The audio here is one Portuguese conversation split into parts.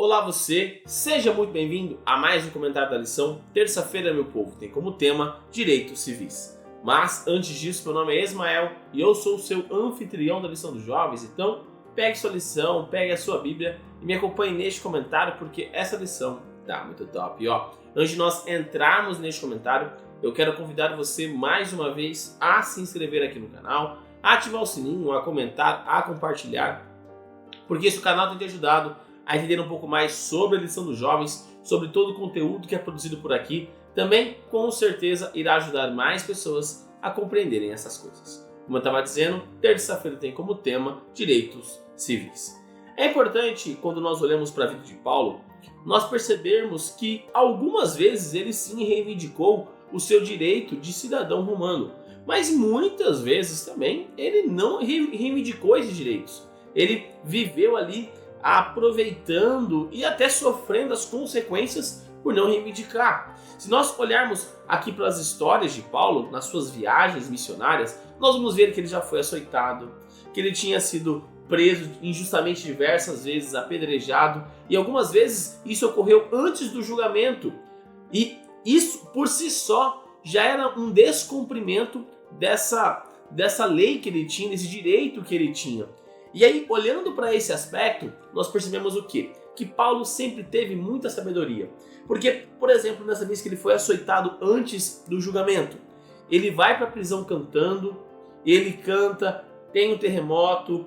Olá você, seja muito bem-vindo a mais um comentário da lição. Terça-feira, meu povo, tem como tema Direitos Civis. Mas antes disso, meu nome é Ismael e eu sou o seu anfitrião da lição dos jovens. Então, pegue sua lição, pegue a sua Bíblia e me acompanhe neste comentário porque essa lição tá muito top. E antes de nós entrarmos neste comentário, eu quero convidar você mais uma vez a se inscrever aqui no canal, a ativar o sininho, a comentar, a compartilhar, porque esse canal tem te ajudado a entender um pouco mais sobre a lição dos jovens, sobre todo o conteúdo que é produzido por aqui. Também, com certeza, irá ajudar mais pessoas a compreenderem essas coisas. Como eu estava dizendo, terça-feira tem como tema Direitos Civis. É importante, quando nós olhamos para a vida de Paulo, nós percebermos que algumas vezes ele sim reivindicou o seu direito de cidadão romano, mas muitas vezes também ele não reivindicou esses direitos. Ele viveu ali aproveitando e até sofrendo as consequências por não reivindicar. Se nós olharmos aqui para as histórias de Paulo, nas suas viagens missionárias, nós vamos ver que ele já foi açoitado, que ele tinha sido preso injustamente diversas vezes, apedrejado, e algumas vezes isso ocorreu antes do julgamento. E isso, por si só, já era um descumprimento dessa lei que ele tinha, desse direito que ele tinha. E aí, olhando para esse aspecto, nós percebemos o quê? Que Paulo sempre teve muita sabedoria. Porque, por exemplo, nessa vez que ele foi açoitado antes do julgamento, ele vai para a prisão cantando, ele canta, tem um terremoto,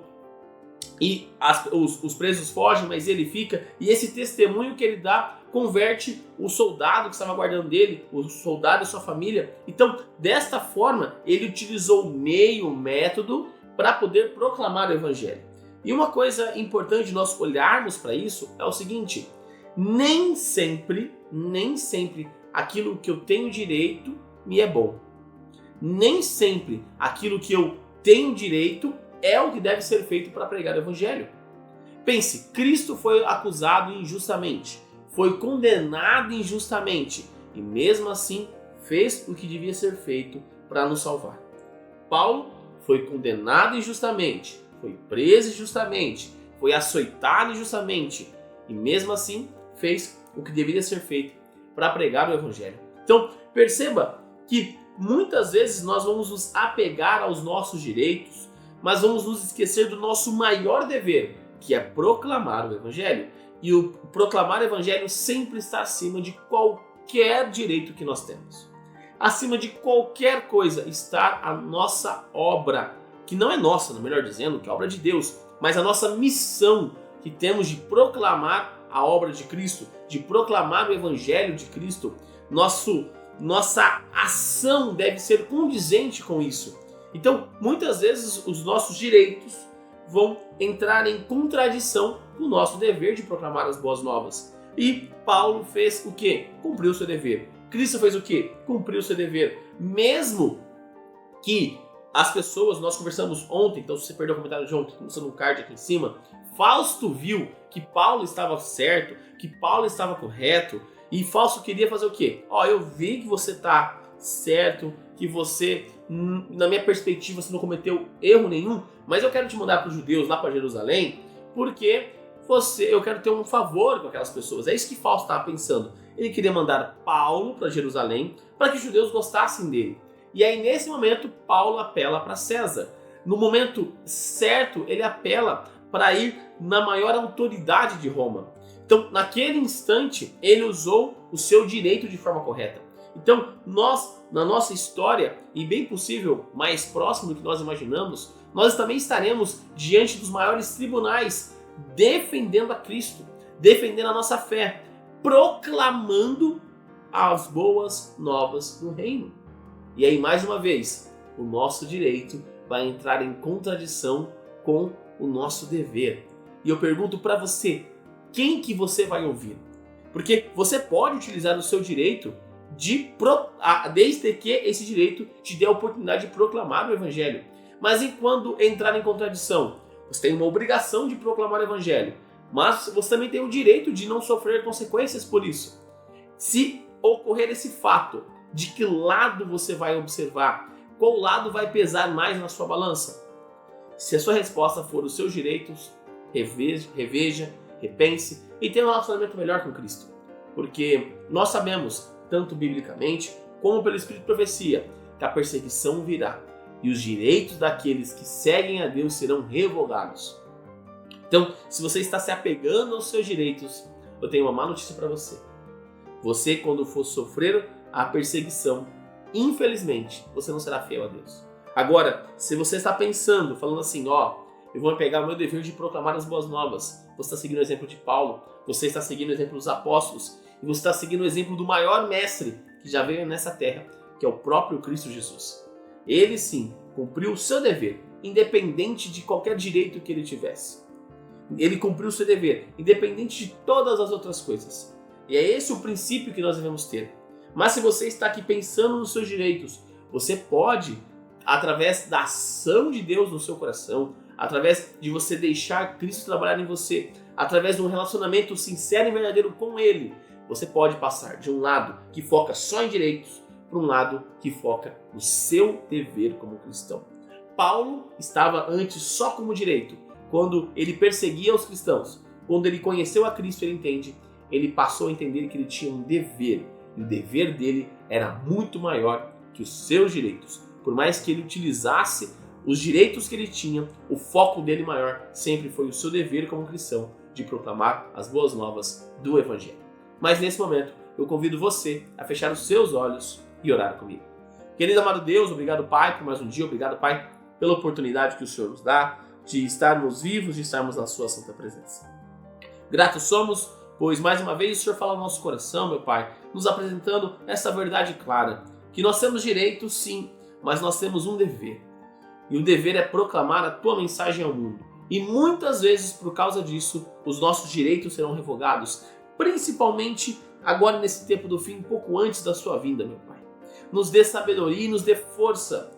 e os presos fogem, mas ele fica, e esse testemunho que ele dá converte o soldado que estava guardando dele, o soldado e sua família. Então, desta forma, ele utilizou o meio, o método, para poder proclamar o evangelho. E uma coisa importante de nós olharmos para isso é o seguinte: nem sempre aquilo que eu tenho direito me é bom. Nem sempre aquilo que eu tenho direito é o que deve ser feito para pregar o evangelho. Pense, Cristo foi acusado injustamente, foi condenado injustamente e mesmo assim fez o que devia ser feito para nos salvar. Paulo foi condenado injustamente, foi preso injustamente, foi açoitado injustamente e mesmo assim fez o que deveria ser feito para pregar o evangelho. Então perceba que muitas vezes nós vamos nos apegar aos nossos direitos, mas vamos nos esquecer do nosso maior dever, que é proclamar o evangelho. E o proclamar o evangelho sempre está acima de qualquer direito que nós temos. Acima de qualquer coisa está a nossa obra, que não é nossa, melhor dizendo, que é a obra de Deus, mas a nossa missão que temos de proclamar a obra de Cristo, de proclamar o evangelho de Cristo. Nossa ação deve ser condizente com isso. Então, muitas vezes os nossos direitos vão entrar em contradição com o nosso dever de proclamar as boas novas. E Paulo fez o quê? Cumpriu o seu dever. Cristo fez o quê? Cumpriu o seu dever. Mesmo que as pessoas, nós conversamos ontem, então se você perdeu o comentário de ontem, começando no card aqui em cima, Fausto viu que Paulo estava certo, que Paulo estava correto, e Fausto queria fazer o quê? Eu vi que você está certo, que você, na minha perspectiva, você não cometeu erro nenhum, mas eu quero te mandar para os judeus lá para Jerusalém, porque eu quero ter um favor com aquelas pessoas. É isso que Fausto estava pensando. Ele queria mandar Paulo para Jerusalém para que os judeus gostassem dele. E aí, nesse momento, Paulo apela para César. No momento certo, ele apela para ir na maior autoridade de Roma. Então, naquele instante, ele usou o seu direito de forma correta. Então, nós, na nossa história, e bem possível mais próximo do que nós imaginamos, nós também estaremos diante dos maiores tribunais, defendendo a Cristo, defendendo a nossa fé, proclamando as boas novas do reino. E aí, mais uma vez, o nosso direito vai entrar em contradição com o nosso dever. E eu pergunto para você, quem que você vai ouvir? Porque você pode utilizar o seu direito desde que esse direito te dê a oportunidade de proclamar o evangelho. Mas quando entrar em contradição, você tem uma obrigação de proclamar o evangelho, mas você também tem o direito de não sofrer consequências por isso. Se ocorrer esse fato, de que lado você vai observar? Qual lado vai pesar mais na sua balança? Se a sua resposta for os seus direitos, reveja repense e tenha um relacionamento melhor com Cristo. Porque nós sabemos, tanto biblicamente como pelo Espírito de Profecia, que a perseguição virá e os direitos daqueles que seguem a Deus serão revogados. Então, se você está se apegando aos seus direitos, eu tenho uma má notícia para você. Você, quando for sofrer a perseguição, infelizmente, você não será fiel a Deus. Agora, se você está pensando, falando assim, eu vou pegar o meu dever de proclamar as boas novas, você está seguindo o exemplo de Paulo, você está seguindo o exemplo dos apóstolos, e você está seguindo o exemplo do maior mestre que já veio nessa terra, que é o próprio Cristo Jesus. Ele sim, cumpriu o seu dever, independente de qualquer direito que ele tivesse. Ele cumpriu o seu dever, independente de todas as outras coisas. E é esse o princípio que nós devemos ter. Mas se você está aqui pensando nos seus direitos, você pode, através da ação de Deus no seu coração, através de você deixar Cristo trabalhar em você, através de um relacionamento sincero e verdadeiro com Ele, você pode passar de um lado que foca só em direitos para um lado que foca no seu dever como cristão. Paulo estava antes só como direito. Quando ele perseguia os cristãos, quando ele conheceu a Cristo, ele passou a entender que ele tinha um dever. E o dever dele era muito maior que os seus direitos. Por mais que ele utilizasse os direitos que ele tinha, o foco dele maior sempre foi o seu dever como cristão de proclamar as boas novas do Evangelho. Mas nesse momento, eu convido você a fechar os seus olhos e orar comigo. Querido amado Deus, obrigado Pai por mais um dia, obrigado Pai pela oportunidade que o Senhor nos dá de estarmos vivos, de estarmos na sua santa presença. Gratos somos, pois mais uma vez o Senhor fala no nosso coração, meu Pai, nos apresentando essa verdade clara, que nós temos direitos sim, mas nós temos um dever. E o dever é proclamar a tua mensagem ao mundo. E muitas vezes, por causa disso, os nossos direitos serão revogados, principalmente agora nesse tempo do fim, um pouco antes da sua vinda, meu Pai. Nos dê sabedoria e nos dê força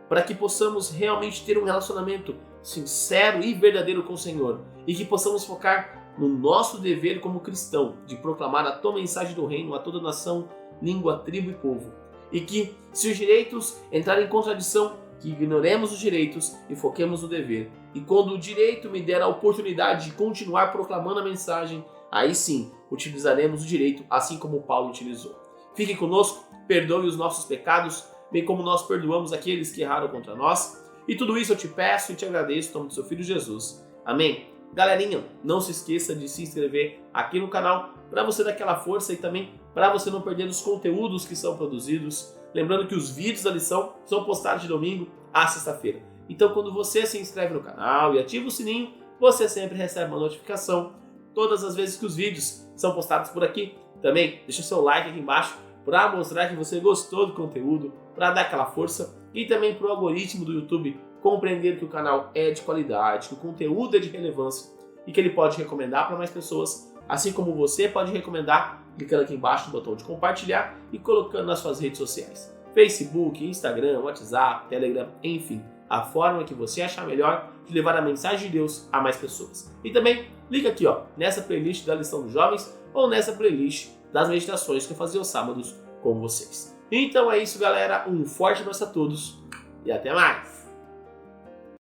para que possamos realmente ter um relacionamento sincero e verdadeiro com o Senhor e que possamos focar no nosso dever como cristão de proclamar a tua mensagem do reino a toda nação, língua, tribo e povo. E que, se os direitos entrarem em contradição, que ignoremos os direitos e foquemos no dever. E quando o direito me der a oportunidade de continuar proclamando a mensagem, aí sim, utilizaremos o direito assim como Paulo utilizou. Fique conosco, perdoe os nossos pecados, bem como nós perdoamos aqueles que erraram contra nós. E tudo isso eu te peço e te agradeço em nome do seu Filho Jesus. Amém? Galerinha, não se esqueça de se inscrever aqui no canal para você dar aquela força e também para você não perder os conteúdos que são produzidos. Lembrando que os vídeos da lição são postados de domingo a sexta-feira. Então quando você se inscreve no canal e ativa o sininho, você sempre recebe uma notificação todas as vezes que os vídeos são postados por aqui. Também deixa seu like aqui embaixo para mostrar que você gostou do conteúdo, para dar aquela força e também para o algoritmo do YouTube compreender que o canal é de qualidade, que o conteúdo é de relevância e que ele pode recomendar para mais pessoas, assim como você pode recomendar clicando aqui embaixo no botão de compartilhar e colocando nas suas redes sociais. Facebook, Instagram, WhatsApp, Telegram, enfim, a forma que você achar melhor de levar a mensagem de Deus a mais pessoas. E também clica aqui nessa playlist da lição dos jovens ou nessa playlist das meditações que eu fazia aos sábados com vocês. Então é isso, galera. Um forte abraço a todos e até mais!